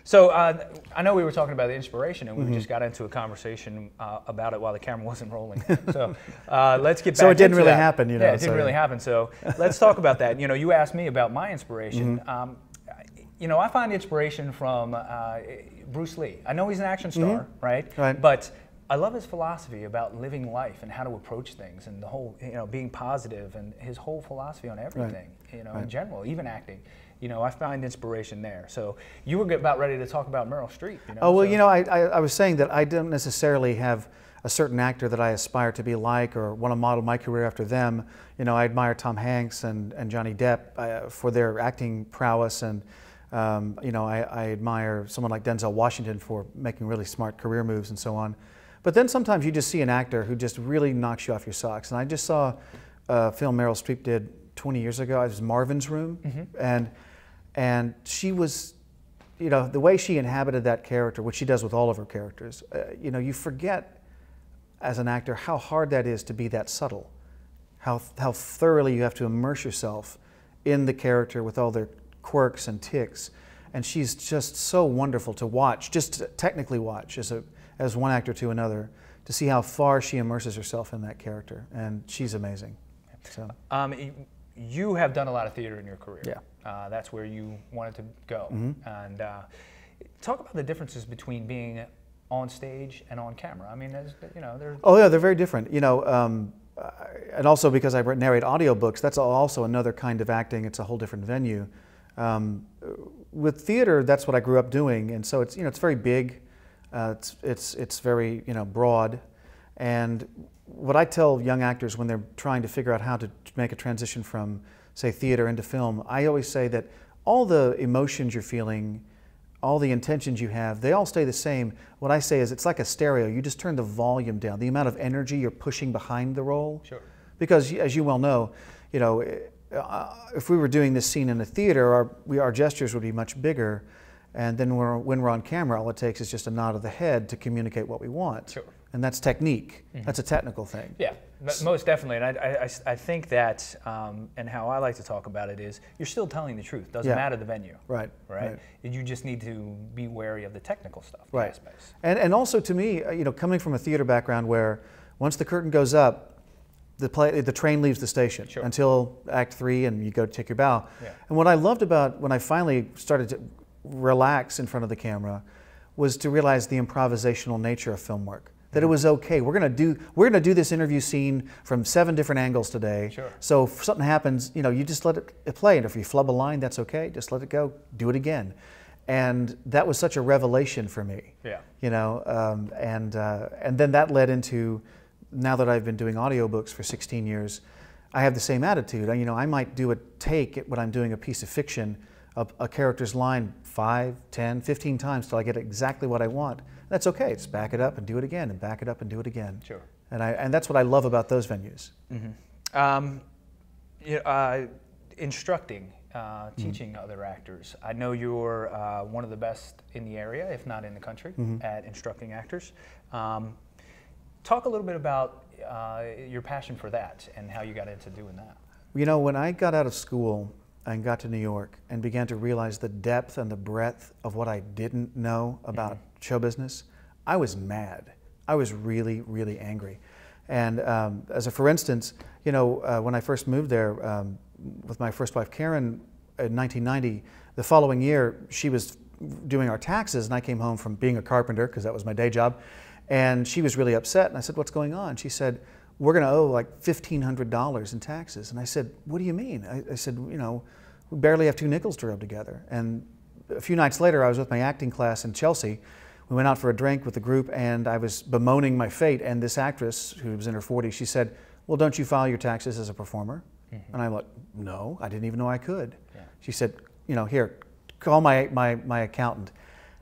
So I know we were talking about the inspiration, and we just got into a conversation about it while the camera wasn't rolling. So let's get back. So it didn't into really that. happen, you know. Yeah, it didn't really happen. So let's talk about that. You know, you asked me about my inspiration. You know, I find inspiration from Bruce Lee. I know he's an action star, right? But I love his philosophy about living life and how to approach things, and the whole, you know, being positive, and his whole philosophy on everything, you know, in general, even acting. You know, I find inspiration there. So you were about ready to talk about Meryl Streep. You know, oh, well, you know, I was saying that I don't necessarily have a certain actor that I aspire to be like or want to model my career after them. You know, I admire Tom Hanks and Johnny Depp for their acting prowess, and you know, I admire someone like Denzel Washington for making really smart career moves and so on. But then sometimes you just see an actor who just really knocks you off your socks. And I just saw a film Meryl Streep did 20 years ago. It was Marvin's Room. And she was, you know, the way she inhabited that character, which she does with all of her characters, you know, you forget as an actor how hard that is to be that subtle, how thoroughly you have to immerse yourself in the character with all their quirks and tics. And she's just so wonderful to watch, just to technically watch as one actor to another, to see how far she immerses herself in that character. And she's amazing. So. You have done a lot of theater in your career. Yeah. That's where you wanted to go. And talk about the differences between being on stage and on camera. I mean, you know, there's... Oh yeah, they're very different. You know, and also because I narrate audiobooks, that's also another kind of acting. It's a whole different venue. With theater, that's what I grew up doing, and so it's, you know, it's very big. It's very, you know, broad. And what I tell young actors when they're trying to figure out how to make a transition from, say, theater into film, I always say that all the emotions you're feeling, all the intentions you have, they all stay the same. What I say is it's like a stereo. You just turn the volume down, the amount of energy you're pushing behind the role. Sure. Because as you well know, if we were doing this scene in a theater, our gestures would be much bigger. And then when we're on camera, all it takes is just a nod of the head to communicate what we want. Sure. And that's technique. That's a technical thing. Yeah, most definitely. And I think that, and how I like to talk about it is, you're still telling the truth. Doesn't matter the venue. Right. You just need to be wary of the technical stuff. Right. Aspects. And also to me, you know, coming from a theater background where once the curtain goes up, the train leaves the station until Act 3 and you go take your bow. Yeah. And what I loved about when I finally started to relax in front of the camera was to realize the improvisational nature of film work. That it was okay. We're gonna do this interview scene from 7 different angles today. Sure. So if something happens, you know, you just let it play. And if you flub a line, that's okay. Just let it go. Do it again. And that was such a revelation for me. Yeah. You know, and then that led into, now that I've been doing audiobooks for 16 years, I have the same attitude. You know, I might do a take when I'm doing a piece of fiction, a character's line 5, 10, 15 times till I get exactly what I want. That's okay. Just back it up and do it again, and back it up and do it again. Sure. And that's what I love about those venues. Instructing, teaching other actors. I know you're one of the best in the area, if not in the country, at instructing actors. Talk a little bit about your passion for that and how you got into doing that. You know, when I got out of school and got to New York and began to realize the depth and the breadth of what I didn't know about show business, I was mad. I was really, really angry. And for instance, you know, when I first moved there with my first wife, Karen, in 1990, the following year, she was doing our taxes, and I came home from being a carpenter, because that was my day job, and she was really upset, and I said, "What's going on?" She said, "We're going to owe like $1,500 in taxes." And I said, "What do you mean?" I said, "You know, we barely have 2 nickels to rub together." And a few nights later, I was with my acting class in Chelsea. We went out for a drink with the group, and I was bemoaning my fate, and this actress, who was in her 40s, she said, "Well, don't you file your taxes as a performer?" And I'm like, "No, I didn't even know I could." Yeah. She said, "You know, here, call my accountant."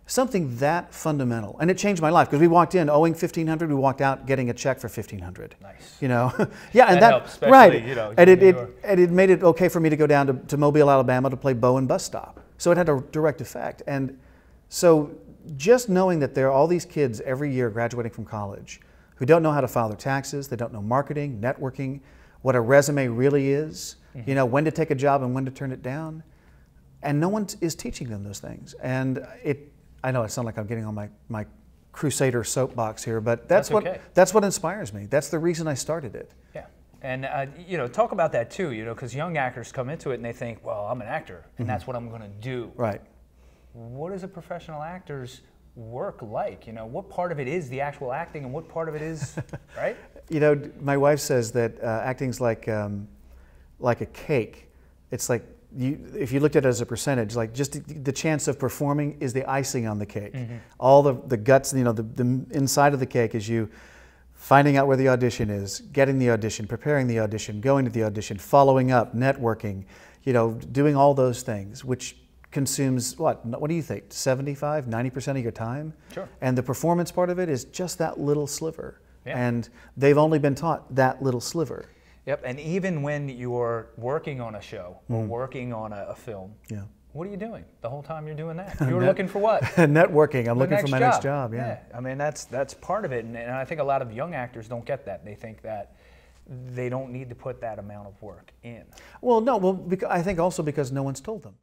Something that fundamental, and it changed my life, because we walked in owing $1,500, we walked out getting a check for $1,500. Nice. You know, yeah, and that helps, right, you know, and it made it okay for me to go down to Mobile, Alabama, to play Bowen Bus Stop. So it had a direct effect, and so just knowing that there are all these kids every year graduating from college who don't know how to file their taxes, they don't know marketing, networking, what a resume really is, you know, when to take a job and when to turn it down, and no one is teaching them those things, and I know I sound like I'm getting on my crusader soapbox here, but that's okay. that's what inspires me. That's the reason I started it. Yeah. And, you know, talk about that too, you know, because young actors come into it and they think, well, I'm an actor and that's what I'm going to do. Right. What is a professional actor's work like? You know, what part of it is the actual acting and what part of it is, right? You know, my wife says that acting's like a cake. It's like, if you looked at it as a percentage, like just the chance of performing is the icing on the cake. All the guts, you know, the inside of the cake is you finding out where the audition is, getting the audition, preparing the audition, going to the audition, following up, networking, you know, doing all those things, which consumes, what do you think, 75, 90% of your time? Sure. And the performance part of it is just that little sliver. Yeah. And they've only been taught that little sliver. Yep, and even when you're working on a show or working on a film, yeah. What are you doing the whole time you're doing that? You were looking for what? Networking. I'm looking for my next job. Yeah. I mean, that's part of it, and I think a lot of young actors don't get that. They think that they don't need to put that amount of work in. Well, no. Well, I think also because no one's told them.